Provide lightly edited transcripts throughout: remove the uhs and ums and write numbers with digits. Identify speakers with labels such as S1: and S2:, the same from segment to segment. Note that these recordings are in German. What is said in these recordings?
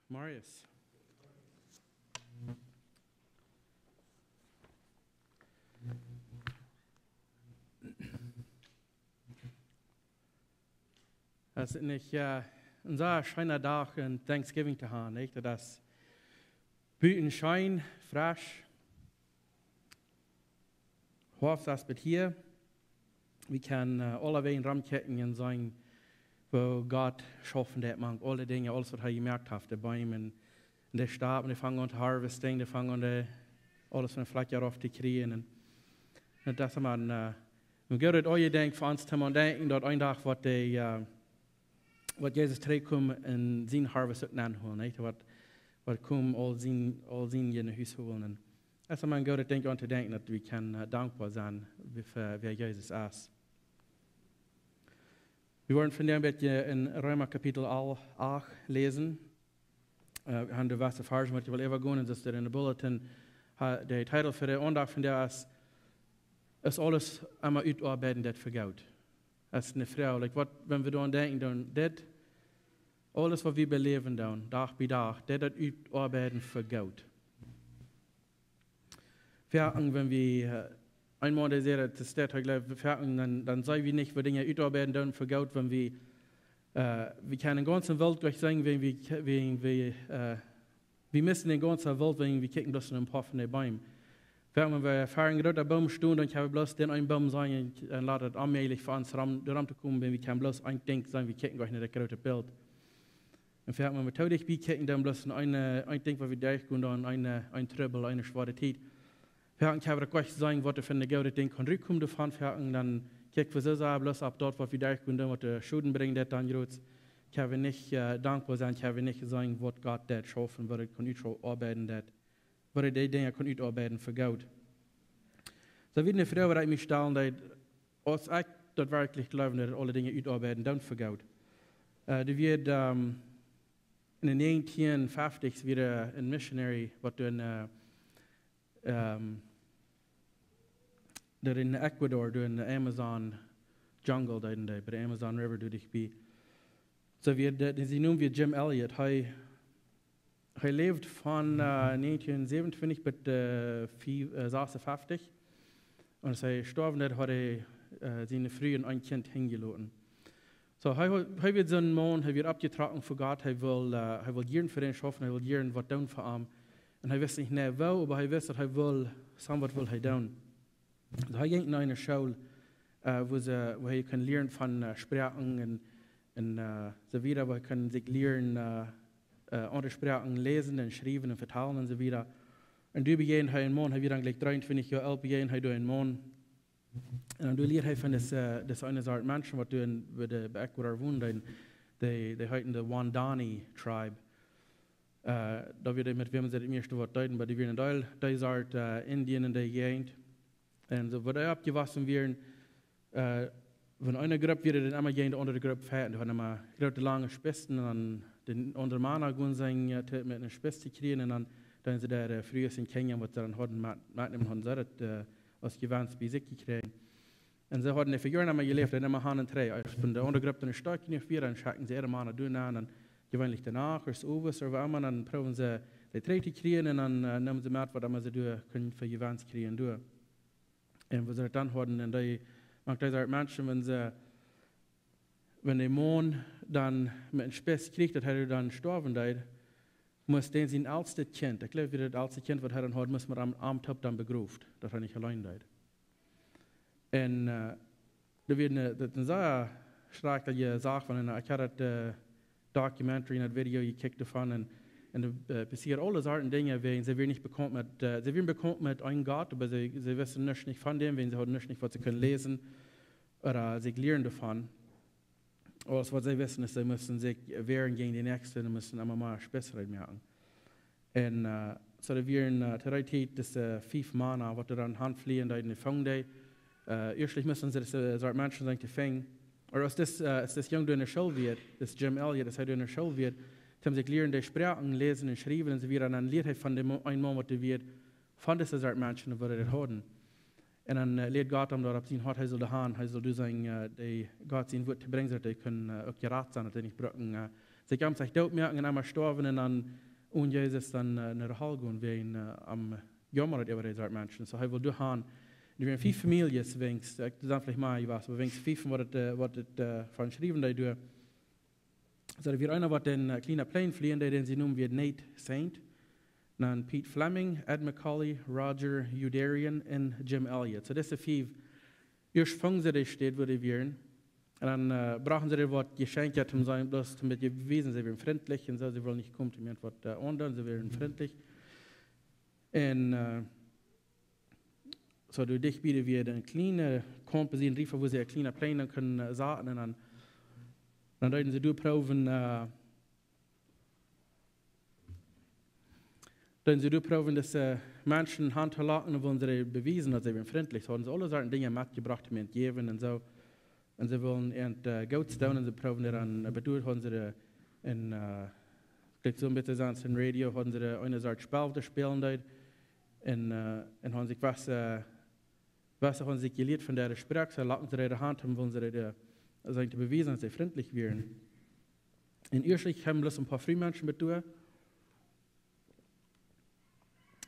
S1: Marius. Es ist nicht ein sehr schöner Tag in Thanksgiving zu haben, nicht? Das Büten schein, frisch. Ich hoffe, dass wir hier, wir können alle Wegen Ramketten sein, wo Gott schaffen hat, man alle Dinge, alles, was er gemerkt hat, die Bäume in der Stab, und die fangen an zu harvesten, die fangen an, alles von der Fläche auf zu kriegen. Und das man, man geht euch denken, für uns zu denken, dass ein Tag, was Jesus zurückkommt in sein Harvest nachholen, nicht? Was kommt, all sein in das Haus holen. Also man geht denken, an zu denken, dass wir dankbar sein, wie Jesus ist. Wir wollen von dem bisschen in Römer Kapitel 8 lesen. Wir haben die erste Vers, die wir immer gehen, das ist in der Bulletin. Der Titel für den Andacht von der ist alles einmal utarbeiten, das für Gott. Als eine Frau, wenn wir daran denken, dann das, alles, was wir beleben, dann, Tag bei Tag, das utarbeiten für Gott. Wenn wir einmal der Serie das steht, dann sei wir nicht, wir Dinge utarbeiten dann für Gott, wenn wir können die ganze Welt durch sagen, wir müssen die ganze Welt, wenn wir kicken bloß in ein paar von den Bäumen. Wenn wir fahren gerade einen Baum stehen, dann können wir bloß den einen Baum sein und lassen es allmählich für uns daran zu kommen, wenn wir können bloß ein Ding sagen, wir kicken gleich nicht das große Bild. Und wenn wir taudig bei kicken, dann bloß ein Ding, was wir durchgehen, dann ein Trübel, eine schwere Zeit. Wenn wir gleich sagen, was wir für eine gute Ding kann rückkommen davon, dann kicken wir so sagen, bloß ab dort, was wir durchgehen, dann was der Schulden bringt, dann können wir nicht dankbar sein, können wir nicht sagen, was Gott das schaffen, was er kann arbeiten, was er die Dinge kann arbeiten für Gott. So wie eine Frau, die mich stellen, dass ich dort wirklich glaube, dass alle Dinge arbeiten, dann für Gott. Die wird in den 1950 wieder ein Missionary, was in Ecuador, in der Amazon Jungle, bei der Amazon River, durch bin. So sie nun wie Jim Elliot. Er lebt von 1927 bis 1956. Und als er gestorben ist, hat er seine Frau und ein Kind hingelassen. So, er wird so ein Mann, er wird abgetragen für Gott, er will Jahren für ihn schaffen, er will Jahren was tun für ihn. Und er weiß nicht mehr wo, aber er weiß, dass er will, was will er tun. So, er ging in eine Schule, wo er kann lernen von Sprachen und so weiter, wo er kann sich lernen, andere Sprachen lesen und schreiben und vertalen und so weiter. Und du begehen hij een man, hij wird eigentlich 23 Jahre alt, begehen hij door een man. En dan leert hij van das eine soort Menschen, wat du bei Ecuador wohnen, die heiten de Wandani Tribe. Da wird mit wem sie das erste Wort deuten, aber die werden Teil, die soort Indien in der Gegend. Und so, wo die abgewassen werden, wenn eine Gruppe wird, dann immer gegen die andere Gruppe fährt, und dann immer große lange Spitzen, und dann den anderen Mann gehen sein, mit einer Spitze kriegen, und dann sie da früher in Kenia, was dann hatten, mitnehmen haben, sie aus Gewand bei sich gekriegt. Und sie hatten für Jahre gelebt, dann immer Hand und drei. Von der anderen Gruppe dann stark nicht wieder, dann schauen sie ihre Mann durch, und dann gewöhnlich danach, oder so, oder was immer, dann probieren sie die Treppe kriegen, und dann nehmen sie mit, was immer sie durch können für Gewand kriegen durch. Und was sie dann hatten, und die macht diese Menschen, wenn der Mann dann mit einem Spitz kriegt, dass er dann sterben wird, muss den sein ältestes Kind, ich glaube, das älteste Kind, was er dann hat, muss man am Armtop dann begruft, dass er nicht allein ist. Und da wird eine sehr schreckliche Sache, wenn ich habe das Documentary, das Video gekickt davon, und passiert alle solchen Dinge, wenn sie werden nicht bekannt mit einem Gott, aber sie wissen nicht von dem, wenn sie haben nicht, was sie können lesen oder sie lernen davon. Alles, was sie wissen, ist, sie müssen sich wehren gegen die Nächsten und müssen immer mal Spessere machen. Und so, da werden Zeit, dass 5 Männer, die dann handfliehen, da in die Fang, erstlich müssen sie das Menschen sein, die fangen. Oder als das Junge in der Schule wird, das Jim Elliot, das in der Schule wird, haben sie lernen, die Sprachen lesen und schreiben, und sie werden dann lernen von dem einen Mann, was wird, von diesen Menschen, die das haben. Und dann lehrt Gott ihm dort, ob sie ihn hat, er soll du sagen, Gott sein Wort zu bringen, die können auch gerat sein, dass die nicht brauchen, Sie haben sich dort merken, einmal gestorben und dann und Jesus dann nach der Hall gehen, wie am Jammer über diese Menschen. So, ich will durchhauen. Die werden 5 Familien, wenigstens, das ist vielleicht mal, ich weiß, aber wenigstens 5, was das von Schreiben da tun. So, da wird einer, was den kleinen Plane fliehen, den sie nennen wie Nate Saint. Dann Pete Fleming, Ed McCauley, Roger Udarian und Jim Elliott. So, das sind 5. Erst fangen sie das steht, wo die wären. Und dann brauchen sie das Wort Geschenk, um sein, bloß damit sie bewiesen, sie wären freundlich und so, sie wollen nicht kommen, mit etwas anderen, sie wären freundlich. Und so, du dich bieten wir den kleinen Komposit, Riefer, wo sie ein kleiner Pläne können sagen, und dann werden sie durchproben, dass Menschen handverlagen, wollen sie bewiesen, dass sie wären freundlich. So haben sie alle solche Dinge mitgebracht, mit geben und so. Und sie wollen Goats down und sie proben daran, bedeutet haben sie so ein bisschen sonst im Radio, haben sie eine Sorte Spiel spielen dort. Und haben sich was haben sie gelehrt von der Sprache, so lassen sie ihre Hand haben, wollen sie beweisen, dass sie freundlich wären. Und erstlich haben bloß ein paar Frühmenschen mit tun.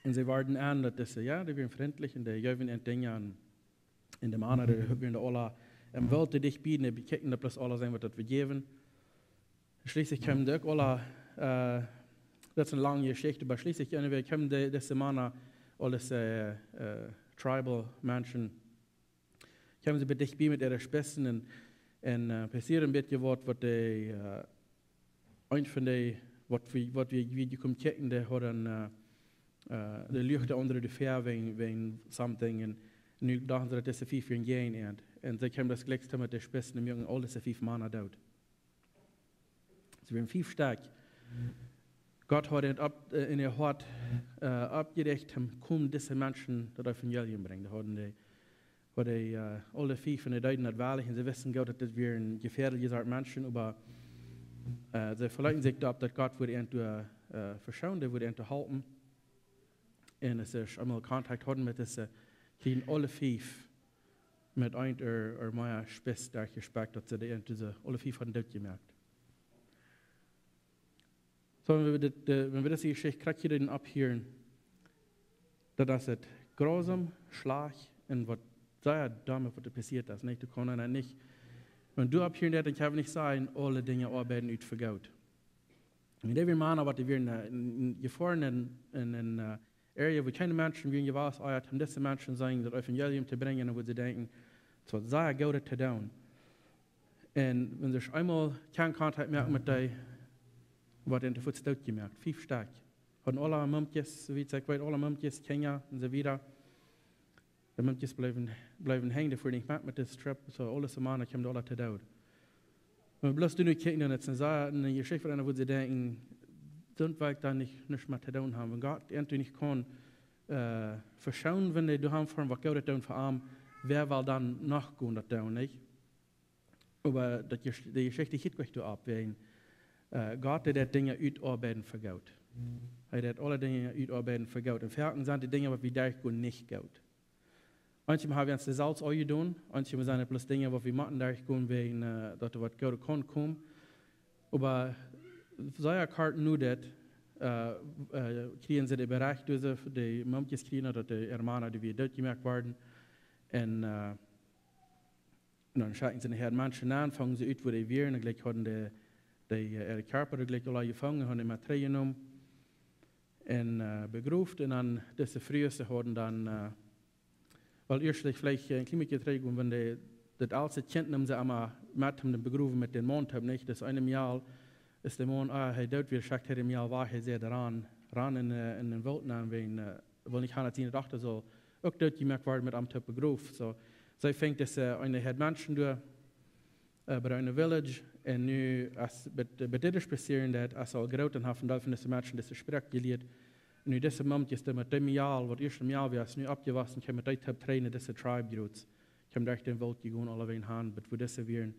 S1: Und sie warten an, dass sie, ja, die wären freundlich und die geben Dinge an. In dem anderen, die alle im Welt dich bieten, die kicken, dass bloß alle sein, was wir geben. Schließlich kommen die auch alle, das ist eine lange Geschichte, aber schließlich kommen diese Männer, alles Tribal-Menschen, kommen sie bei dich mit ihren Spitzen und passieren ein bisschen was die, ein von denen, was wir kommen kicken, die haben de lucht de andere de ver wegen something und nu dachten sie, dass das 5 Jahre gehen und sie haben das gleichste mit der Spitzen im Jungen, all diese 5 Männer dort. Sie werden 5 stark. Gott hat in ihr Hort abgedeckt, um diese Menschen das Evangelium bringen. Da haben alle 5 von den Deuten nicht wahrlich und sie wissen Gott, dass das wir ein gefährliches Menschen, aber sie verleiten sich darauf, dass Gott würde ihn verschauen, der würde ihn halten. Und es ist einmal Kontakt hatten mit diesen Kindern, alle 5 mit ein oder mehr Spitz, der gespeckt hat, dass sie alle 5 hatten das gemerkt. So, wenn wir das Geschichte gerade abhören, dass es grausam, schlag und was sehr dumm, was passiert ist. Nicht, du kannst nicht, wenn du abhören, dann kann ich nicht sagen, alle Dinge arbeiten nicht für Gott. Und wir machen aber, wir gefahren in Area, wo keine Menschen wie was haben diese Menschen sagen, das Evangelium zu bringen, wo sie denken, so sehr gut zu tun. Und wenn sie einmal keinen Kontakt mehr mit dir, wird in der Fuß gemerkt, 5 stark. Haben alle Mumtjes, wie ich sage, alle Mumtjes, Kenia und so weiter. Die Mumtjes bleiben hängen, dafür nicht mit dem Trip, so alle Semana kommen alle zu tun. Wenn wir bloß du nicht kicken, dann ist eine Geschichte, wo sie denken, sind wir dann nicht mehr zu tun haben. Wenn Gott irgendwie nicht kann verschauen, wenn du haben von was Gott tun für arm, wer will dann nachgehen, das tun, nicht? Aber die Geschichte geht euch ab, wenn Gott hat Dinge utarbeiten für Gott. Er hat alle Dinge utarbeiten für Gott. Und für sind die Dinge, die wir durchgehen, nicht Gott. Manchmal haben wir uns das Salz auch getan, manchmal sind es bloß Dinge, die wir machen durchgehen, wenn dass was Gott kann kommen. Aber sehr Karten nur das, kriegen sie den Bereich durch die Mumtjes kriegen, dass die Hermanen, die wir dort gemerkt werden. Und dann schauen sie nachher Menschen an, fangen sie aus, wo die wären, und gleich haben ihre Körper gleich alle gefangen, haben die Materialien genommen und begruft. Und dann, diese Früheste haben dann, weil erstlich vielleicht ein Klinik getragen, und wenn die das alte Kind haben sie einmal mit dem begrufen mit dem Mond, nicht, das einem Jahr ist der Mond, hey, dort wir schackt im Jahr war, er sehr daran, in den Welt an, weil ich habe nicht gedacht, so, auch dort gemerkt worden mit einem Typ begruft. So ich denke, dass eine hat Menschen durch, bei einer Village, und nu, bei dit is passieren, dat als al groot en van dat van deze mensen deze sprek geleerd, en nu deze maandjes met dem Jahr, wat eerst een jaar was, nu abgewassen, kan met dit heb trainen, deze tribe groots. Ik heb daar den Welt gegaan, alle ween hand, maar voor deze weer.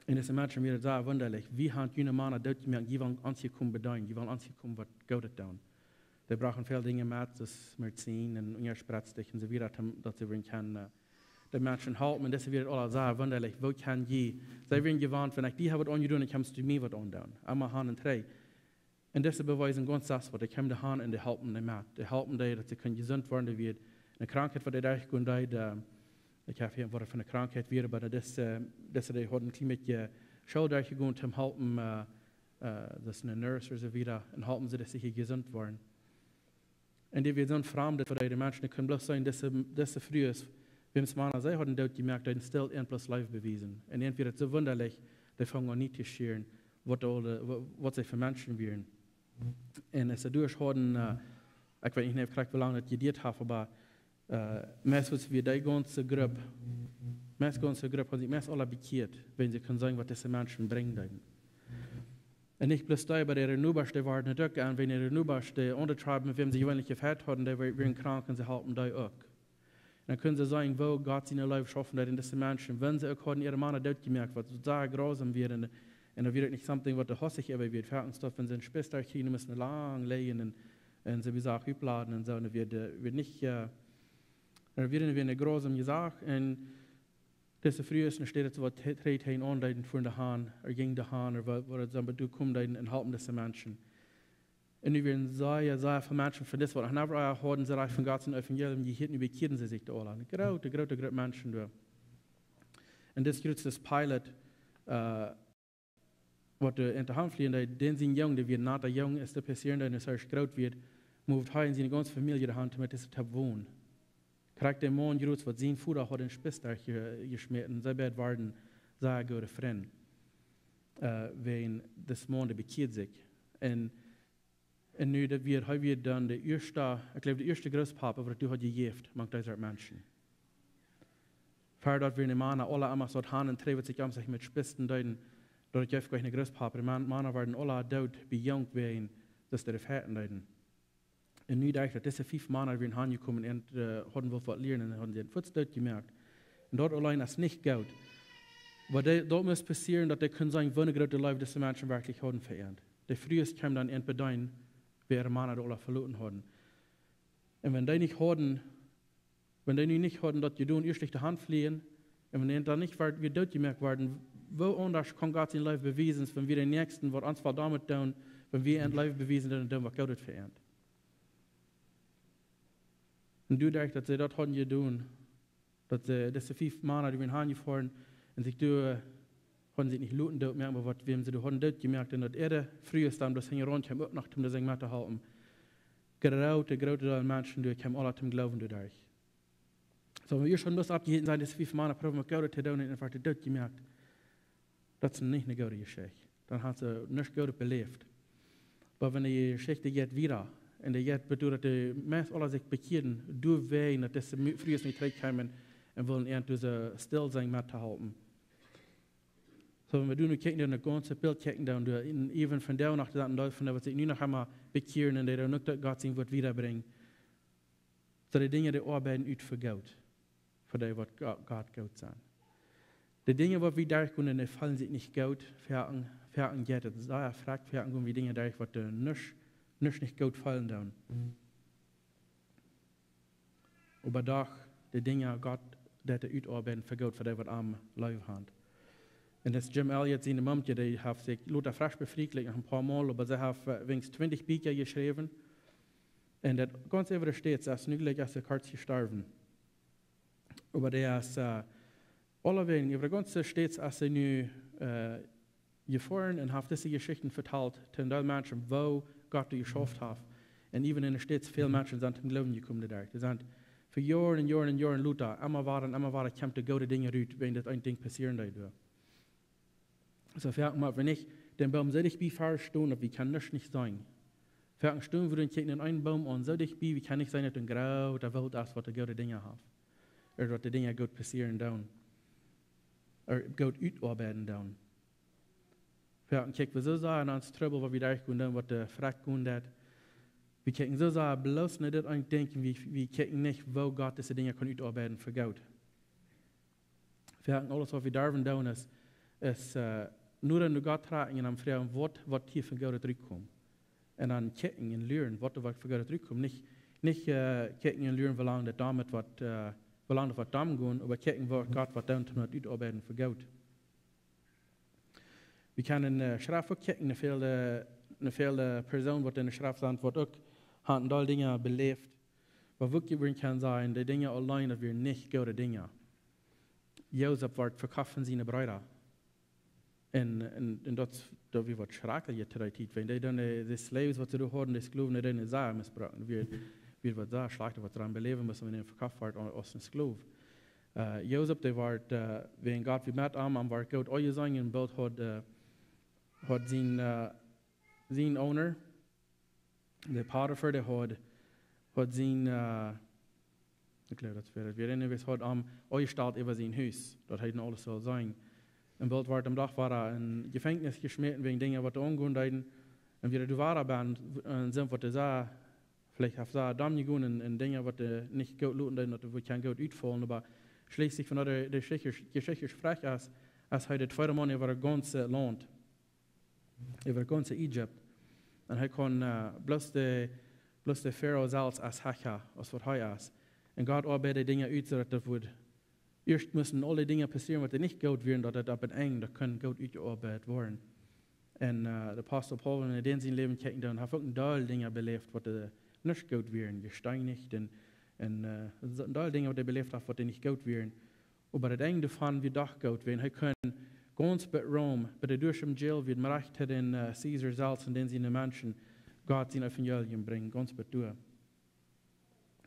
S1: En deze mensen weer zo wonderlijk, wie haben junge Männer dort gemerkt, die wollen angekommen bedeuten, die wollen angekommen, was Gott hat tun. Die brauchen viele Dinge mit, das Medizin und Ungerspratzlich und so weiter, dass sie werden können, die Menschen helpen. Und das wird alles sehr wunderlich. Wo kann je? Sie werden gewarnt, wenn ich die habe was angetan, dann kannst du mir was andoen. Einmal Han und drei. Und das beweisen ganz das, was die kommen die Han und die helfen die mit. Die helfen die, dass sie können gesund werden, die wird eine Krankheit, was die durchgehen, ich habe hier, was für eine Krankheit wäre, aber das die haben mit Schuld durchgehen, zum helfen, das ist eine Nurse oder so wieder, und helfen sie, dass sie gesund werden. Und die wird so fremd, dass die Menschen können bloß sein, dass sie früh ist. Wenn es Männer sei, haben dort gemerkt, dass sie still ein plus live bewiesen. Und irgendwie ist es so wunderlich, die fangen an nicht zu scheren, was sie für Menschen wären. Und es ist durchhauen, ich weiß nicht, wie lange das gedacht habe, aber meistens wie die ganze Gruppe, haben sich meist alle bekehrt, wenn sie können sagen, was diese Menschen bringen. Und nicht bloß da, aber ihre Nuberste waren nicht auch an, wenn ihre Nuberste untertreiben, mit wem sie gewöhnlich gefährt hatten, die werden krank und sie halten da auch. Dann können sie sagen, wo Gott sie in ihr Leben schaffen hat, in diese Menschen, wenn sie auch ihre Männer dort gemerkt, was sehr grausam wird, und da wird nicht something, was der Hossig immer wird, Fertigstoff, wenn sie ein Spitzer kriegen, müssen lang legen und sie wie gesagt, überladen und so, und wird nicht, wird eine grausame Sache, und das ist früher, dann steht es, was dreht ihn an, von der Hand, gegen die Hand, oder was dann du kommst und helfen diese Menschen. Und wir werden sehr viele Menschen von das, was ich nicht hören, sie von Gott und Evangelium, die hier bekehren sie sich da alle. Große Menschen da. Und das gibt das Pilot, was in der Hand fliehen, den sind jung, die wird nicht jung, ist der passieren, der so groß wird, moved high in seine ganze Familie der Hand, damit es wohnen. Kriegt der Mann groß, was sein Bruder hat in Spitzer geschmissen, sie werden sehr gute Freunde, wenn das Mann bekehrt sich. Und nu dat wir dann der erste, ich glaube, der erste Großpapa, was du hat gegeben, mag diese Menschen. Vor dort wir eine Männer alle einmal so Hanen treiben sich sich mit Spitzen deuten, dort gibt es eine Großpapa, die Männer werden alle dort, wie jung werden, dass der Väter deuten. Und nu dachte ich, diese 5 Männer werden angekommen und haben was lernen und haben den Fuß dort gemerkt. Und dort allein ist nicht gut. Aber dort muss passieren, dass die können sagen, wann gerade Leben diese Menschen wirklich haben verändert. Der frühest kam dann in Bedein, wie ihre Männer alle verloren haben. Und wenn die nicht haben, dass die tun, erst die Hand fliehen, und wenn die dann nicht wir dort gemerkt werden, wo anders kann Gott sein Leben beweisen, wenn wir den Nächsten, was uns damit tun, wenn wir ein Leben beweisen, dann was Gott verändert. Und du denkst, dass sie das haben getan, dass diese 5 Männer, die wir hingefahren und sich haben sich nicht looten dort mehr, aber was wir sie haben dort gemerkt, und dass früher dann das hingerannt haben, auch nach dem das Engmatte halten. Große Menschen, die haben alle zum Glauben durch. So, wenn wir schon das abgehitten sein, dass 5 Männer probieren, Gott zu tun, und einfach dort gemerkt, das ist nicht eine gute Geschichte. Dann hat sie nicht gut belebt. Aber wenn die Geschichte geht wieder, und die geht bedeutet, dass die Menschen alle sich bekehren, durch Wehen, dass sie früher nicht zurückkommen und wollen irgendwie so still sein, mit zu halten. So, wenn wir nu kijken naar het ganze Bild kijken, dan even van daar nach dat Leute, von was ich nu noch einmal bekehren und die dann noch Gott sein wird wiederbringen. So die Dinge, die arbeiten ut für Gott, für die, was Gott Gott sein. Die Dinge, die wir durchgehen, die fallen sich nicht gut, fertig geht es. Daher fragt, fertig gehen wir Dinge durch, was nicht gut fallen dann. Aber doch, die Dinge, Gott, die utarbeiten für Gott, für die, was am Leben haben. Und das Jim Elliot, seine Mumke, die hat sich Luther frisch befriedigt, ein paar Mal, aber sie hat wenigstens 20 Bücher geschrieben. Und das ganz einfach steht, dass nüglich als er kurz gestorben. Aber der ist, alle wegen, über ganz steht, als er nu gefahren und hat diese Geschichten verteilt, zu den Menschen, wo Gott die geschafft hat. Und even in der Stadt, viele Menschen sind zum Glauben gekommen. Die sind für Jahre und Jahre und Jahre Luther, immer war, kämpft die gute Dinge raus, wenn das ein Ding passieren würde. So fragt man, wenn ich den Baum soll ich wie falsch stehen, wie kann das nicht sein? Fragt stehen wir in einen Baum an, soll ich wie kann ich sein, dass ein Grau der Welt ist, was die gute Dinge hat. Oder was die Dinge gut passieren dann. Oder gut utarbeiten dann. Fragt, kiek wir so sagen, ans Trouble, was wir durchgehen, dann, was der fragt, wir kicken so sagen, bloß nicht das denken, wir kicken nicht, wo Gott diese Dinge kann utarbeiten für Gott. Fragt, alles, was wir dürfen tun, ist nur wenn du Gott tragen und am Fragen, was hier von Gott zurückkommt. Und dann kicken und lernen, was von Gott zurückkommt. Nicht kicken und lernen, wie lange das damit, was belangt wat dam gaan, aber kijken wat Gott wat dan met uitarbeiden voor goud. We kunnen schrijven kijken naar veel personen wat in de schrift wordt ook hadden al dingen beleefd, wat we kan zijn, die dingen alleen dat we niet goede dingen. Jozef wordt verkocht zijn bruider. En dat we wat schrikkelijk te die tijd. Die dan de slaves wat ze doen horen, die skloven die dan zagen misbruiken. Wir wat daar slechter wat eraan beleven müssen, wenn er verkauft wordt als een sloof. Jozef, die wordt, wenn Gott wie met am wordt Gott ooit zijn en beeld had zijn owner, de Potiphar, die had zijn, ik geloof dat het weer in is, had ooit gesteld over zijn huis, dat hij dan alles zal zijn. En beeld wordt am dag war in Gefängnis geschmissen wegen Dingen, wat er ongoen deden. En wie du war bent, en zijn wat er zei, vielleicht heeft ze dan niet gaan en dingen wat er niet goed lopen, dat we kan goed uitvallen, maar schließlich van de Geschichte spreekt als hij de tweede man over het ganze land, over het ganze Egypt. En hij kon bloß de Pharao zelfs als hacker, als wat hij is. En God arbeitet Dinge uit, zodat dat wordt. Eerst müssen alle Dinge passieren, wat er nicht gut werden, dat het op het einde kan gut uitgearbeitet worden. En de Apostel Paul in den zijn leven kijken, dan heeft ook een deel dingen beleefd, wat er nicht gut werden, gesteinigt en een deel dingen wat er beleefd heeft, wat er nicht gut werden. Aber het einde van wie dag gut werden. Hij kan ganz bij Rome, bij de Durchscham Jail, wie het recht hat in Caesar zelfs en den zijn mensen, God zijn evangelium brengen, ganz bij door.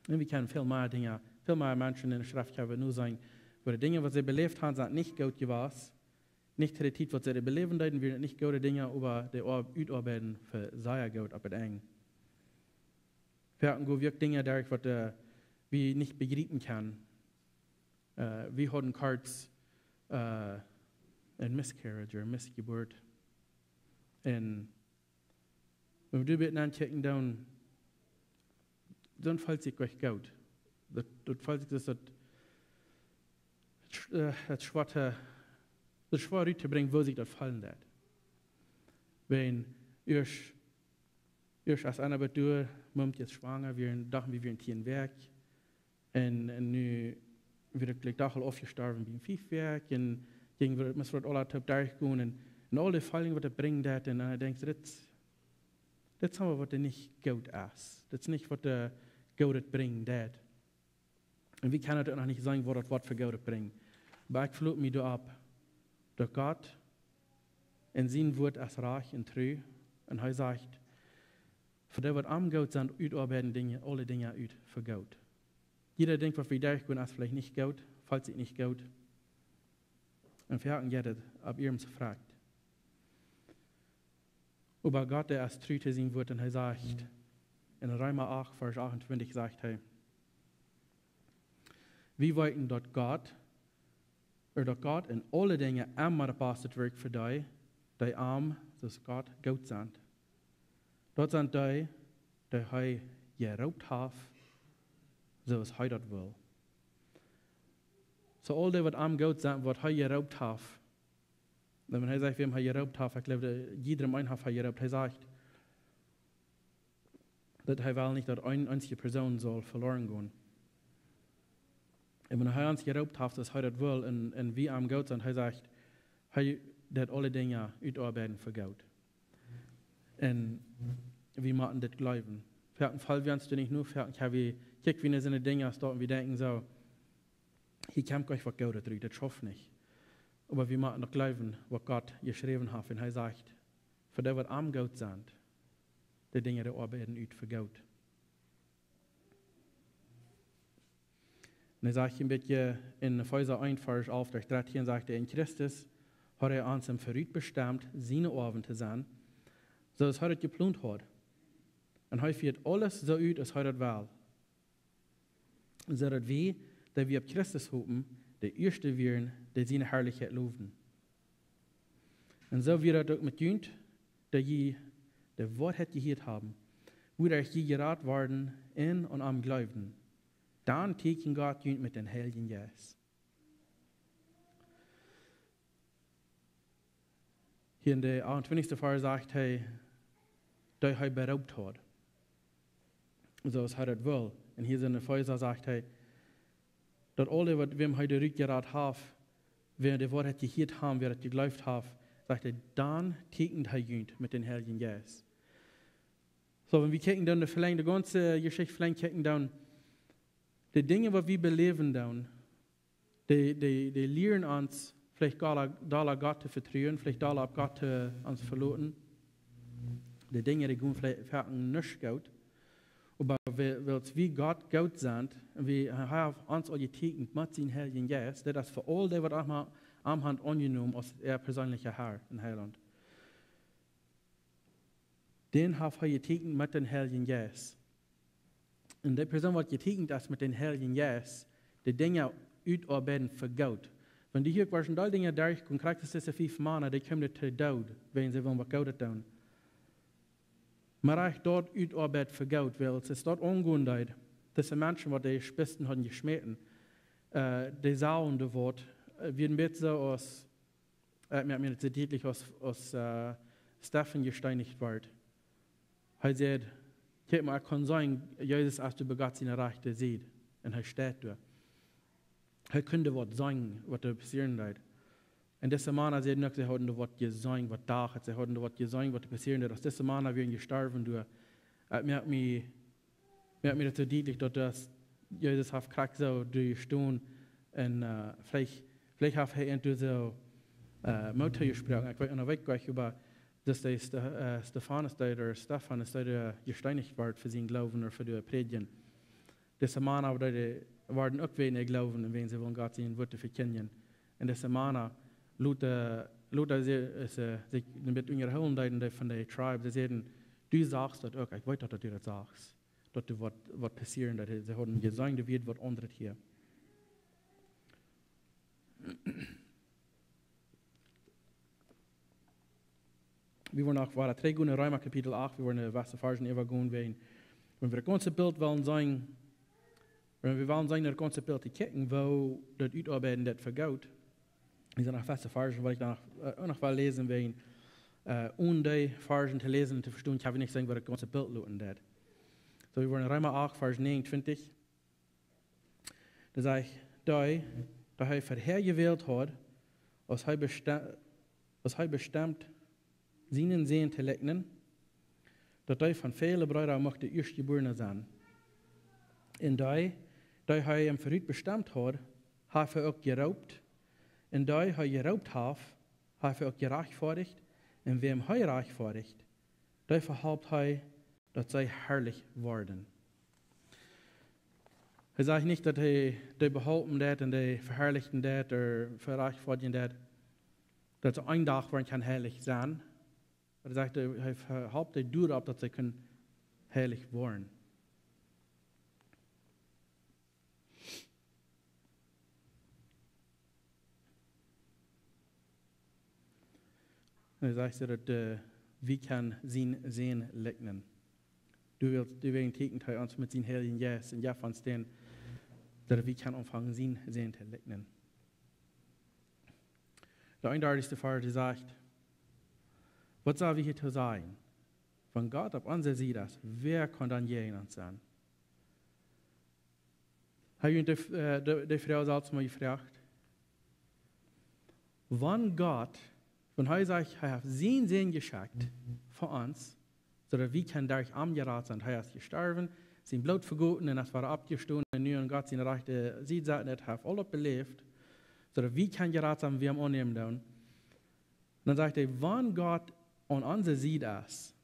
S1: En we kunnen veel meer mensen in de schrift hebben nu zijn, waar de dingen wat ze beleefd hebben, zijn niet goed geweest. Niet de tijd wat ze beleven deden, werden niet goede dingen, aber de uitarbeiden voor zeer goed op het einde. We hebben ook dingen daar wat we niet begrijpen kan. We hadden kaarts een miscarriage, een misgeboorte. En wenn we dit aankijken, dan valt zich echt goed. Dat valt zich het schwaar uit te brengen, wo zich dat vallen laat. Wenn eerst als einer bedoel, moment jetzt schwanger, dachten wir ein Tier Werk. En nu wird ik dag al afgestorven bij een 5 werk. En ging we het alle op daar gaan. En al die vallen wat het brengt dat. En dan denk je, dit is wat er niet goed is. Dit is niet wat de goed het brengt dat. En wie kan het ook nog niet zeggen wat het wat voor goed het brengt. Maar ik vloed me erop. Dat God in zijn woord is reich en trouw. En hij zegt, voor dat wat am goed zijn, uitarbeiten dingen, alle dingen uit voor goed. Jeder denkt, wat wir da können, ist vielleicht nicht gut, falls es nicht gut. Und wir haben jetzt ab ihrem gefragt. Aber Gott, der ist treu zu sein wird, und er sagt, in Römer 8, Vers 28 sagt er, wir wollten, dass Gott in alle Dinge immer passet wirkt für die arm, dass Gott gut sind. Dort sind die er geraubt hat, zoals hij dat wil. Zo al die wat am goed zijn, wat hij geraubt heeft. En hij zegt, wem hij geraubt heeft, ik geloof dat iedereen een heeft hij geraubt. Hij zegt, dat hij wel niet dat een einzige persoon zal verloren gaan. En wanneer hij ons geraubt heeft, dat hij dat wil, en wie am goed zijn, hij zegt, hij dat alle dingen uitarbeiten voor goed. En we moeten dit geloven. Für den Fall, wenn du nicht nur für wie kijk wie seine Dinge staan und wir denken so, hier kommt gleich was Gutes drüber, das schafft nicht. Aber wir müssen noch glauben, was Gott geschrieben hat, und er sagt, für die, was am Gott sind, die Dinge, die arbeiten ut für Gott. Und er sagt ein bisschen in Epheser 1, Vers 11, Vers 13, sagt er, in Christus hat er uns im Verrüt bestimmt, seine Ohren zu sein, so dass er geplant hat. Und er führt alles so uit, als er das will. Zodat wir, die wir auf Christus hoffen, die Erste werden, die seine Herrlichkeit loben. Und so wird er auch mit Jünd, die die Wahrheit gehört haben, wo er je gerat worden in und am Glauben. Dann teilen Gott Jünd mit den Heiligen Geist. Hier in der 28. Vers sagt er, dass er beraubt hat. So als er das will. Und hier in der Epheser sagt er, dass alle, was wir heute rückgeraten haben, wer die Wort gehört haben, wer das geglaubt haben, sagt er, dann tekent er jünd mit den Heiligen Geist. So, wenn wir kicken dann vielleicht die ganze Geschichte, vielleicht kicken dann die Dinge, was wir beleben dann, die lehren uns, vielleicht da Gott zu vertrauen, vielleicht da auf Gott uns verloren. Die Dinge, die gehen vielleicht nicht gut. Aber weil wie Gott gut sind, und wir haben uns auch getekent mit seinem Heiligen Geist, das ist für all die, was auch am Hand angenommen als er persönlicher Herr in Heiland. Den hat er getekent mit dem Heiligen Geist. Und die Person, die getekent ist mit dem Heiligen Geist, die Dinge utarbeiten für Gott. Wenn die hier quasi all Dinge durchkommen, kriegt es diese 5 Männer, die kommen zu Tod, wenn sie wollen, was Gott tun. Maar ich dort uitarbeit für Gott, weil es ist dort ungündig, diese Menschen, die Spitzen haben geschmeten, die sauen das Wort, wir ein bisschen aus, mir zu deutlich aus Stephen gesteinigt wird. Er sagt, man kann sagen, Jesus, als du begann seine Rechte sieht, und er steht da. Er könnte was sagen, was da passieren wird. Und diese Männer, sie haben das Wort gesagt, was da ist, sie haben das Wort gesagt, was passieren wird. Dass diese Männer werden gestorben, mir hat mir das so deutlich, dass Jesus hat gekriegt, so durchstehen. Und vielleicht hat er irgendwie so Mutter gesprochen. Ich weiß noch wirklich über, dass der Stephanus da gesteinigt wird für seinen Glauben oder für die Predigen. Diese Männer waren auch wenig Glauben, wenn sie wollen Gott seine Worte verkennen. Und diese Männer, Luther sich mit ihrer Höhlenleuten von der Tribe, sie sagen, du sagst das auch, ich weiß, dass du das sagst, dass du was passieren, dass sie haben gesagt, du wird was anderes hier. Wir wollen auch, war 3 gehen in Römer Kapitel 8, wir wollen in Wasser Versen übergehen, wenn wir das ganze Bild wollen sein, wenn wir wollen sein, das ganze Bild zu kicken, wo das Utarbeiten das vergaut. Wir sind nach Wasser Versen, weil ich danach auch noch mal lesen will, die Versen zu lesen und zu verstehen, ich habe nicht sagen, was das ganze Bild lauten wird. So, wir wollen in Römer 8, Vers 29, da sage ich, da er für Herr gewählt hat, als er bestimmt, seinen Sehen zu legnen, dass er von vielen Brüdern möchte Erstgeborene sein. Und da er ihm verrückt bestimmt hat, hat er auch geraubt. Und da er geraubt hat er auch gerechtfertigt. Und wem er gerechtfertigt, da verhaupt er, dass sie herrlich worden. Er sagt nicht, dass die behaupten das und die verherrlichten das oder verrechtfertigen das, dass sie ein Tag werden kann herrlich sein. Er sagt, er verhauptet durchaus, dass sie können herrlich werden. Er sagt, dass wir kann sehen legnen. Du willst teken bei uns mit den Heiligen Geist und ja von stehen, dass wir kann anfangen sehen zu legnen. Der eindeutigste Fall, der sagt, was soll wir hier zu sein? Wenn Gott auf uns sieht, wer kann dann jemand sein? Habe ich die Frau selbst mal gefragt, wenn er sagt, er hat sein Sehen geschickt für uns, sodass wir können durch Amgerat sein, er ist gestorben, sein Blut vergoten und es war abgestoßen und nun Gott seine Rechte sieht, hat er alles belebt, sodass wir können gerat sein, wir haben annehmen dürfen. Dann sagt er, wenn Gott an uns sieht ist,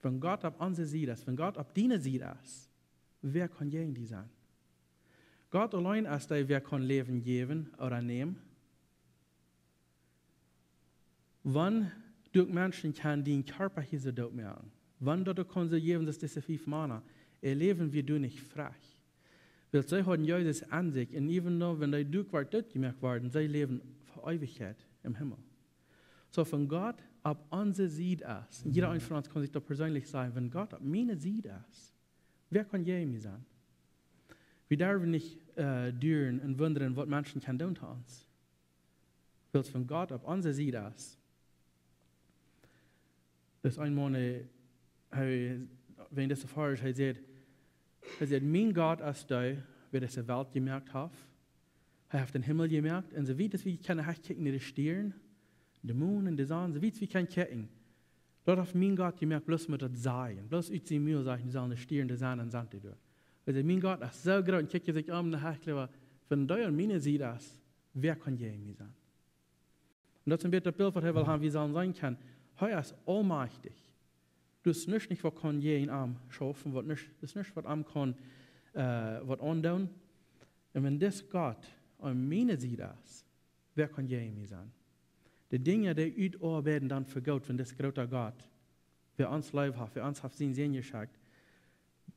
S1: wenn Gott auf uns sieht ist, wenn Gott auf deine sieht ist, wer kann gegen die sein? Gott allein ist der, wer kann Leben geben oder nehmen. Wann durch Menschen kann den Körper hier so dort machen? Wann dort kann sie geben, dass diese 5 Männer, ihr Leben wird du nicht frei. Weil sie haben Jesus an sich, und even nur, wenn die durch dort gemerkt werden, sie leben für Ewigkeit im Himmel. So, wenn Gott auf unsere Seite ist, und jeder ein von uns kann sich da persönlich sagen, wenn Gott auf meine Seite ist, wer kann gegen mich sein? Wir dürfen nicht dürren und wundern, was Menschen kann tun zu uns. Weil wenn Gott auf unsere Seite ist, das einmal, wenn das so falsch ist, er sagt, mein Gott ist da, wer diese Welt gemerkt hat, Er hat den Himmel gemerkt, und so weit es wie ich kann kicken in die Stirn, den Mond und die Sonne, so weit es wie ich kann kicken. Dort hat mein Gott gemerkt, bloß mit das Sein, bloß ut sie mir sagen, die sollen die Stirn, die Sonne und Sand durch. Also mein Gott ist so groß, und kickt sich um, und sagt, wenn du und meine sieht das, wer kann je mir sein? Und das ist ein bisschen das Bild, was er will haben, wie sollen sein kann. Er ist allmächtig. Du hast nicht, was kann je in Arm schaffen, das ist nicht, was Arm kann, was andauern. Und wenn das Gott und meine sieht das, wer kann je mir sein? Die Dinge, die utarbeiten dann für Gott, wenn das große Gott für uns Leben hat, für uns hat sein Sinn geschickt.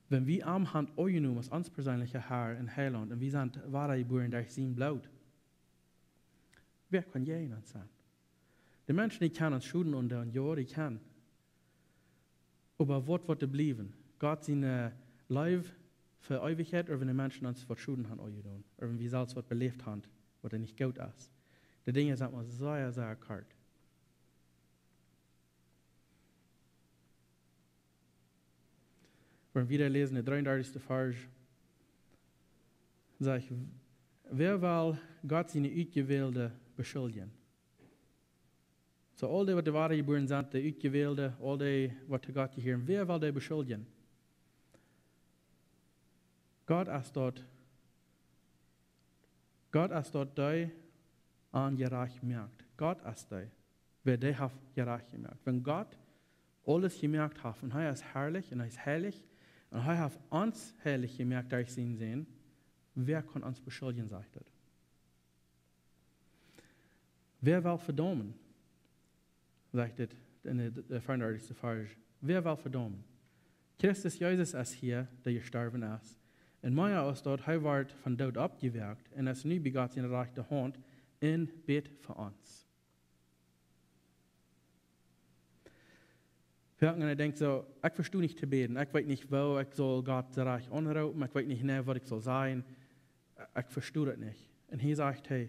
S1: Wenn wir am Hand angenommen als uns persönliche Herr in Heiland und wir sind wahre geboren durch sein Blut, wer kann je uns sein? Die Menschen, die können uns schulden und ja, die können. Aber was wird bleiben? Gott seine Leben für Ewigkeit, oder wenn die Menschen uns was schulden haben, oder wenn wir selbst was belebt haben, was nicht gut ist. Die Dinge sind mir sehr, sehr kalt. Wenn wir wieder lesen, der 33. Vers, sagt, wer will Gott seine Ausgewählte beschuldigen? So, all die, was die wahre geboren sind, die Ausgewählte, all die, was zu Gott gehören, wer will die beschuldigen? Gott ist dort der an gerecht merkt. Gott ist der, wer der hat gerecht gemerkt. Wenn Gott alles gemerkt hat, und er ist herrlich und er ist heilig, und er hat uns heilig gemerkt durch sein Sehen, wer kann uns beschuldigen, sagt er. Wer will verdammen? Sagt er in der 34. Vers. Wer will verdammen? Christus Jesus ist hier, der gestorben ist. Und meiner ist dort, er wird von dort abgewirkt und ist nu begotten in der rechten Hand in Bet für uns. Und ich denke so, ich verstehe nicht zu beten, ich weiß nicht, wo ich soll Gott reich anrufen, ich weiß nicht mehr, was ich soll sein, ich verstehe das nicht. Und hier sagt er,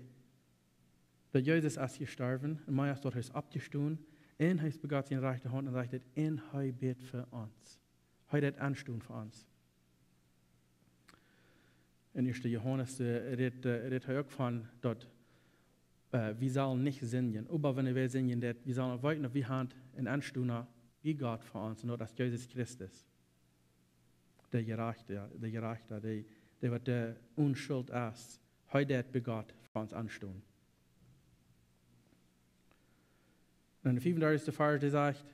S1: der Jesus ist gestorben und meiner ist dort ist abgestanden und er ist begotten in der rechten Hand und sagt, und er bet für uns. Er hat anstehen für uns. In 1. Johannes redet er auch von, dass wir sollen nicht singen, aber wenn wir singen, wir sollen weiter, wir haben einen Anstehen wie Gott für uns, und das ist Jesus Christus. Der Gerechte, der was der Unschuld ist, heute hat Gott für uns anstehen. Und in der 35. Vers, der sagt,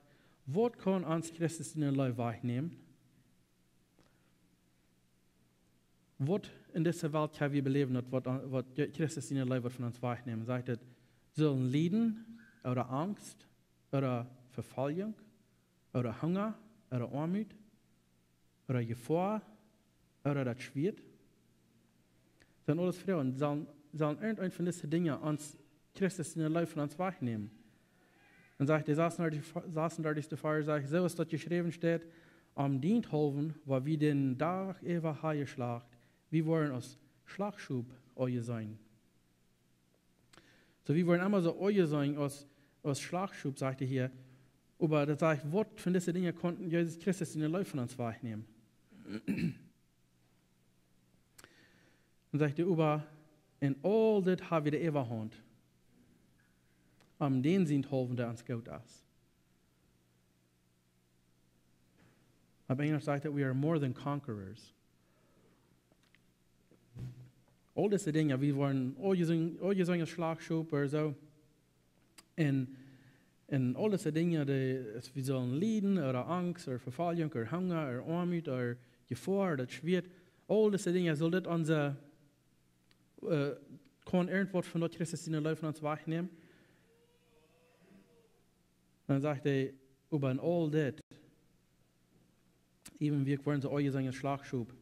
S1: was kann uns Christus in der Leben wegnehmen? Was in dieser Welt können wir beleben, was Christus in der Leben von uns wegnehmen? Sagt er, sollen Leiden oder Angst oder Verfolgung oder Hunger oder Armut oder Gefahr oder das Schwert? Das sind alles Frauen, sollen irgendeine von diesen Dingen uns Christus in der Leben von uns wegnehmen. Dann sagt der 36. Vers, sagt, so ist das geschrieben steht, am Dienstholven, wo wir den Tag über Haie schlagt, wir wollen aus Schlagschub euer sein. So, wir wollen immer so euer sein aus Schlagschub, sagt er hier. Aber das sagt, was von diesen Dingen konnten Jesus Christus in der Leben von uns wegnehmen? Dann sagt er, aber in all das haben wir die Ewigkeit. Am den sind Holven, der uns gut ist. Aber Englisch sagt er, we are more than conquerors. All diese Dinge, wir wollen, ihr sagen Schlagschub oder so. Und all diese Dinge, wir sollen Leiden oder Angst oder Verfolgung oder Hunger oder Armut oder Gefahr oder Schwert. All diese Dinge, soll das unser, kann irgendwas von dort Christus in der Leben von uns wegnehmen? Dann sagt er, über in all das, even wir wollen so euch sagen Schlagschub,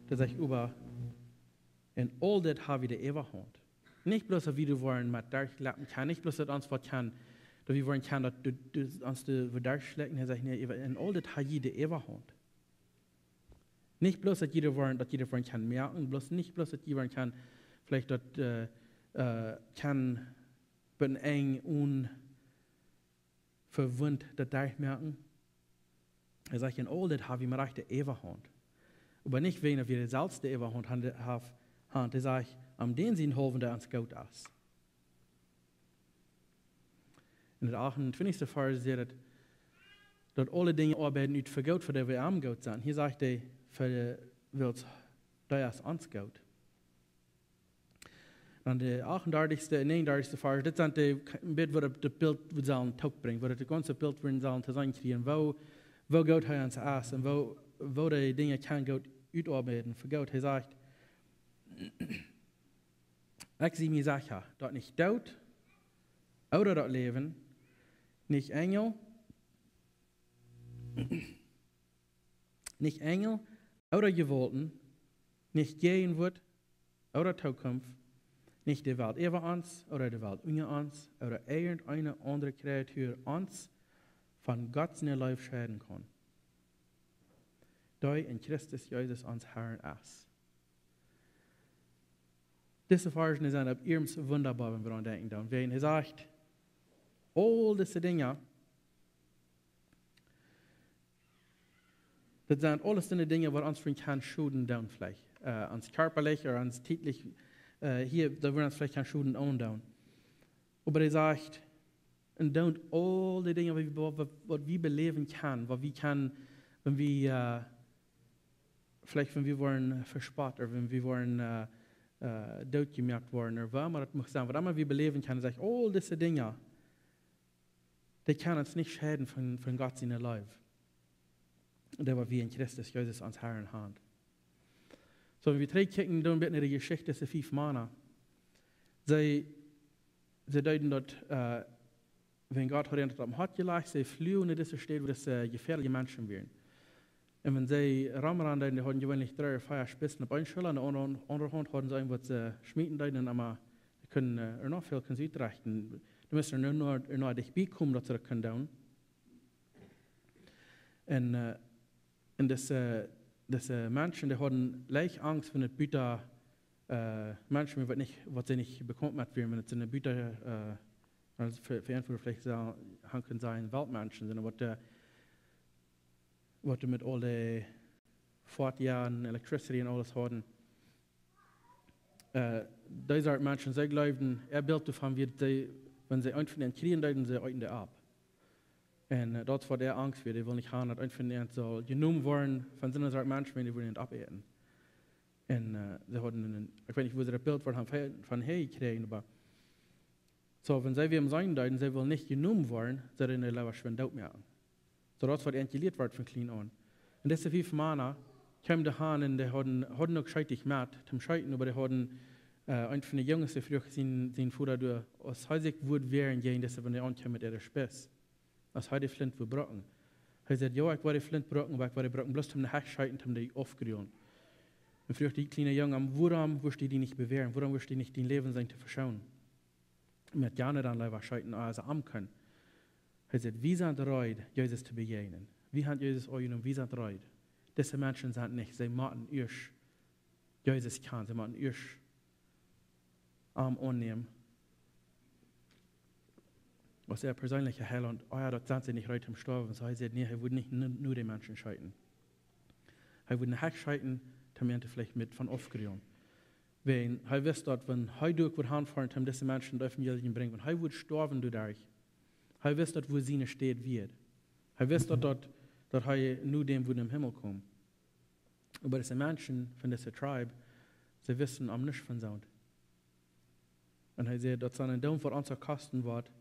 S1: da sagt über in all das haben wir die Ewigkeit. Nicht bloß, dass wir wollen mit durchlappen kann, nicht bloß, dass uns was kann, dass wir wollen kann, dass du uns durchschlägen, er sagt, nee, in all das haben wir die Ewigkeit. Nicht bloß, dass jeder wollen kann merken, nicht bloß, dass jeder kann, vielleicht, dass kann, bin eng verwundt, das durchmerken. Er sagt, in all das haben wir recht die Ewigkeit. Aber nicht wegen, dass wir selbst die Ewigkeit haben, hand. Hij zegt, am den zien hoven der ons goed is. In het 28e vers zegt dat alle dingen arbeiden niet voor goed, voor dat we am goed zijn. Hier zegt hij, voor wilt dat is ons goed. Dan de 38e en 39e vers, dit zijn de bit wat op de beeld we zullen toebrengen, wat het de ganze beeld we zullen te zijn krijgen, wo goed hij ons is en wo de dingen kan goed uitarbeiden voor goed. Hij zegt, ik zie mij zeggen, dat niet dood, ouder dat leven, nicht Engel, oder Gewalten, nicht gehen wird, oder Zukunft, nicht die Welt über uns, oder die Welt unter uns, oder irgendeine andere Kreatur uns von Gott seine Leben scheiden kann. Da in Christus Jesus uns Herrn ist. Diese Versen sind ab ihrem wunderbar, wenn wir daran denken. Wenn er sagt, all diese Dinge, das sind alles die Dinge, die uns von Schuden down vielleicht. Uns körperlich oder uns tätlich, hier, da wir uns vielleicht kein Schuden down. Aber er sagt, und don't all die Dinge, was wir beleben können, was wir können, wenn wir, vielleicht wenn wir wollen verspart oder wenn wir wollen doodgemerkt worden, oder was immer das muss sein, was immer wir beleben können, sagt, all diese Dinge, die können uns nicht schäden von Gott seiner Leben. Und das, was wir in Christus Jesus ans Herrn haben. So, wenn wir zurückgucken, dann wird die Geschichte dieser 5 Männer. Sie deuten dort, wenn Gott hat am Hart gelegt, sie flohen in dieser Stadt, wo das gefährliche Menschen wären. Und wenn sie Rahmen die hatten gewöhnlich 3 oder 4 Spitzen auf einen Schüler, und an der anderen Hand hatten sie irgendwas schmieden, aber sie können noch viel ausrichten. Du musst nur dich bekommen, dass sie das können. Und diese Menschen, die hatten leicht Angst, wenn es Büter Menschen, was sie nicht bekommen hat, wenn es eine Büter, also für vielleicht können sein Weltmenschen, sondern was mit all den Fortjahren, Electricity und alles hatten. Diese Art Menschen, sie glauben, Bild davon wird, wenn sie einfach den kriegen, dann sie euch ab. Und das war der Angst, die will nicht haben, dass einfach soll genommen worden von so einer Art Menschen, die wollen nicht abeten. Und sie hatten, ich weiß nicht, wo sie das Bild von hey kriegen, aber so, wenn sie wie im Sein deuten, sie will nicht genommen worden, sie in der Leben schweren Daut merken. So, das war entgeliert wird von klein an. Und diese 5 Männer kamen daheim und die hatten noch scheitig gemacht, zum Scheiten, aber die hatten einfach eine Jungs, die früher sein Vater durch, aus Heisig wurde wären gehen, dass wenn die ankamen mit ihrer Spitz. Als heute Flint wurde brocken. Er sagt, ja, ich war die Flint brocken, aber ich war die brocken bloß zum Hecht scheiten, zum die aufgerühren. Und früher die kleine Jungen, warum wirst du die nicht bewähren? Warum wirst du nicht dein Leben sein zu verschauen? Und mit gerne dann leider scheiten, als am können. Er sagt, wie sind bereit, Jesus zu begegnen? Wie hat Jesus euch und wie sind bereit? Diese Menschen sind nicht, sie machen erst Jesus kann, sie machen erst Arm annehmen. Was persönlich erhält und, das sind sie nicht heute im Sterben. So er sagt, nee, er würde nicht nur die Menschen scheiden. Er würde nicht scheiden, damit er vielleicht mit von aufgerühren. Wenn er wisst, dass wenn er durch wird anfahren, damit diese Menschen das Evangelium bringen, wenn er würde sterben dadurch, er wisst, wo seine steht wird. Er wisst, dass er nur dem würde im Himmel kommen. Aber diese Menschen von dieser Tribe, sie wissen am nicht von Sound. Und er sagt, dass seine Dom für uns kosten wird,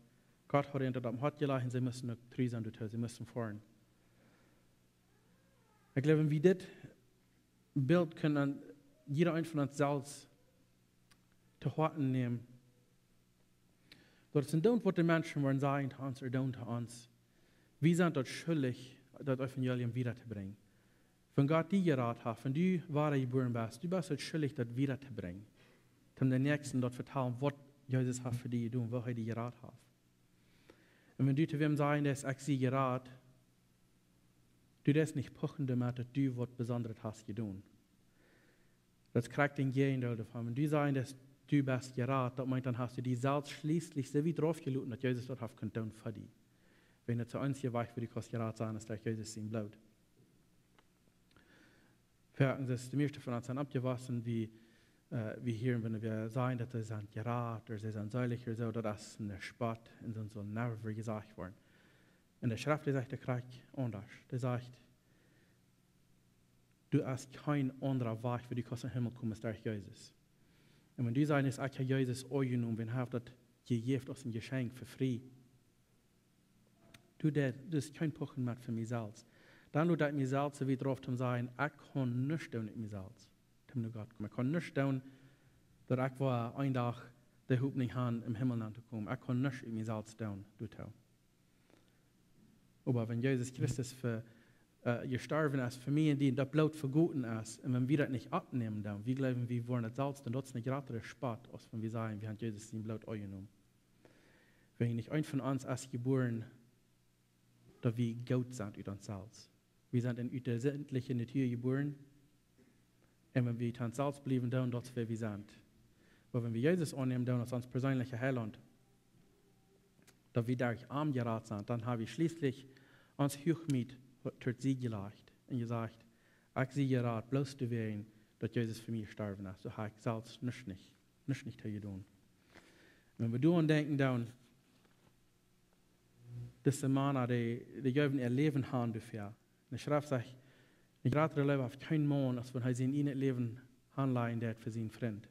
S1: Gott hat ihnen das am Hart gelassen, sie müssen noch treten, sie müssen fahren. Ich glaube, wie das Bild können jeder ein von uns selbst zu Horten nehmen. Das sind das, was die Menschen wollen sagen zu uns oder zu uns. Wir sind dort schuldig, das Evangelium wiederzubringen. Wenn Gott die geraten hat, wenn du wahre geboren bist, du bist dort schuldig, das wiederzubringen. Um den Nächsten dort vertrauen, was Jesus hat für dich und wo er die geraten hat. Und wenn du zu wem sagen, dass ich sie geraten, du das nicht pochen damit, dass du was Besonderes hast getan. Das kriegt den Gegenteil davon. Wenn du sagst, dass du bist geraten, das meint, dann hast du die selbst schließlich so wie drauf geluten, dass Jesus dort hat können für dich. Wenn er zu uns hier weich für die Kost geraten sein, ist, dass Jesus ihm bleibt. Verhaken, dass die meisten von uns sind abgewaschen, wie wie hier, wenn wir sagen, dass sie sind gerat oder sie sind säulich oder so, das ist ein Spott und so soll never gesagt worden. Und der Schrift, der sagt, der Krieg anders. Der sagt, du hast kein anderer Weg, für die kannst in den Himmel kommen, als durch Jesus. Und wenn du sagst, ich habe Jesus angenommen, wenn er das gegeben als ein Geschenk für frei, du das kein Pochen mehr für mich selbst. Dann du das mir selbst, so wie drauf zu sein, ich kann nicht tun mit mir selbst. Ich kann nicht tun, dass ich war ein Tag der Hoffnung haben, im Himmel anzukommen. Ich kann nicht mit mir selbst tun, du tau. Aber wenn Jesus Christus für gestorben ist, für mich und die, das Blut verguten ist, und wenn wir das nicht abnehmen, dann, wir glauben, wir wollen das selbst, dann das ist eine gratis Spott, als wenn wir sagen, wir haben Jesus sein Blut angenommen. Wenn nicht ein von uns ist geboren, dass wir Gott sind über uns selbst. Wir sind in der sämtlichen Natur geboren, und wenn wir uns selbst bleiben, dann das, wer wir sind. Aber wenn wir Jesus annehmen, dann als uns persönlicher Heiland, dass wir dadurch arm geraten sind, dann haben wir schließlich uns Hochmut durch sie gelegt und gesagt, ich sehe geraten, bloß zu werden, dass Jesus für mich gestorben ist. So habe ich selbst nicht getan. Wenn wir daran denken, dann, dass die Männer, die geben ihr Leben haben dafür. Und ich schreibe sich, ich rate Leben auf keinen Mann, als wenn er sein ihnen Leben anleihen wird für seinen Freund.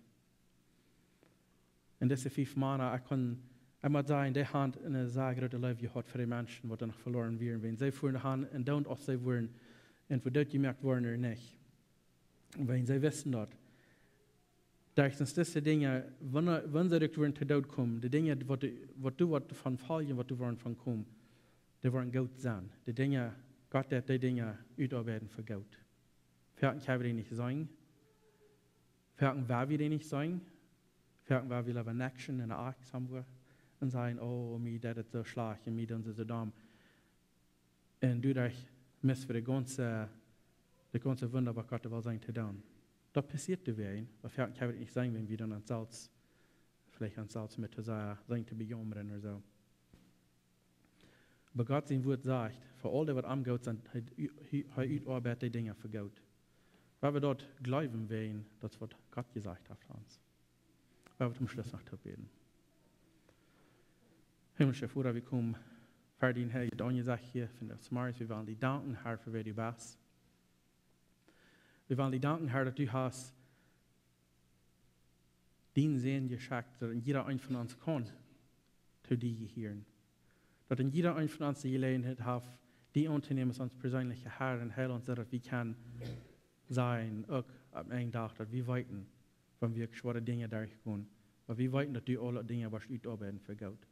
S1: Und diese 5 Männer, ich kann einmal sagen, die haben eine sehr große Leben gehabt für die Menschen, die noch verloren werden. Wenn sie vorne haben und dann auch sie wurden, und für dort gemerkt wurden oder nicht. Und wenn sie wissen dort, dass diese Dinge, wenn sie durch den Tod kommen, die Dinge, was du von fallen, was du von kommen, die wollen gut sein. Die Dinge, Gott hat die Dinge ausarbeiten für Gott. Fertig können wir die nicht sagen. Fertig werden wir die nicht sagen. Fertig werden wir lieber in Action, in der Angst haben wir. Und sagen, oh, mir das ist so schlecht, und mir das ist so dumm. Und du dich misst für die ganze Wunder, was Gott will sagen, zu tun. Das passiert dir wehen. Aber fertig können wir nicht sagen, wenn wir dann ans Salz, vielleicht ans Salz mit zu sagen, zu bejammern oder so. Aber Gott sein Wort sagt, für all die, was am Gott sind, er utarbeitet die Dinge für Gott. Weil wir dort glauben wollen, das was Gott gesagt hat für uns. Weil wir zum Schluss noch beten. Himmlische Vater, wir kommen fertig her, Daniel sagt hier, von der Smarts, wir wollen dir danken, Herr, für wer du bist. Wir wollen dir danken, Herr, dass du hast den Sehen geschickt, dass jeder ein von uns kann, zu dir hören. Dass jeder ein von uns die Gelegenheit hat, die Unternehmen als uns persönliche Herr und Heil uns, dass wir kann sein, auch am einen Tag, dass wir weiten, wenn wir schwere Dinge durchgehen. Weil wir weiten, dass du alle Dinge, was du arbeiten für Gott.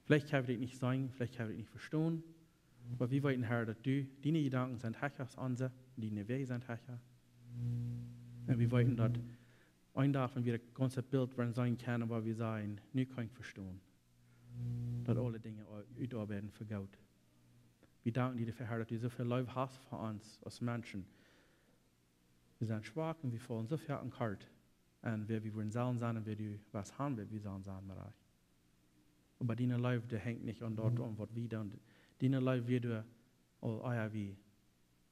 S1: Vielleicht können wir das nicht sagen, vielleicht können wir das nicht verstehen, aber wir weiten, Herr, dass du, deine Gedanken sind höher als unsere, deine Wege sind höher. Und wir weiten, dass ein Tag, wenn wir das ganze Bild sein können, was wir sagen, nicht kann ich verstehen. Dass alle Dinge arbeiten für Gott. Wir danken dir dafür, Herr, dass du so viel Liebe hast für uns als Menschen. Wir sind schwach und wir fallen so viel an Kart. Und wir wollen sagen, und wir was haben, wir sollen sagen, Bereich. Aber deine Liebe, der hängt nicht an dort, was wir tun. Deine Liebe wird du all wie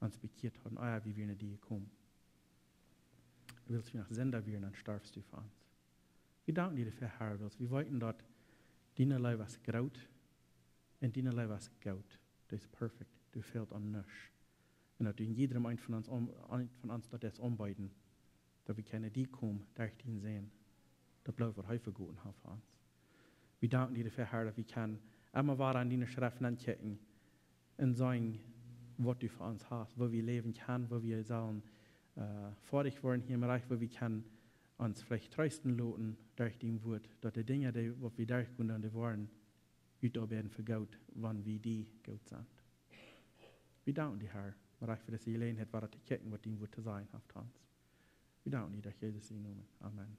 S1: uns bekehrt haben, wie wir in die kommen. Du willst nach Sender werden, dann starfst du für uns. Wir danken dir dafür, Herr, wir wollten dort deine Liebe was graut und deine Liebe was gaut. Das ist perfekt, du fehlt an nichts. Und dass du in jedem einen von uns das anbeuten, dass wir keine die kommen, durch den sehen, das bleibt was häufig gut haben für uns. Wir danken dir dafür, Herr, dass wir können immer weiter an deine Schriften anchecken und sagen, was du für uns hast, wo wir leben können, wo wir sollen vor dich wollen hier im Reich, wo wir können uns vielleicht trösten lassen durch dein Wort, dass die Dinge, die wir durchgehen, die wollen, werden für Gott, wann wir die Gott sind. Wir danken dir, Herr, Reich für das Gelegenheit, war zu checken, was dein Wort zu sein hat. Wir danken dir, dass Jesus in Namen. Amen.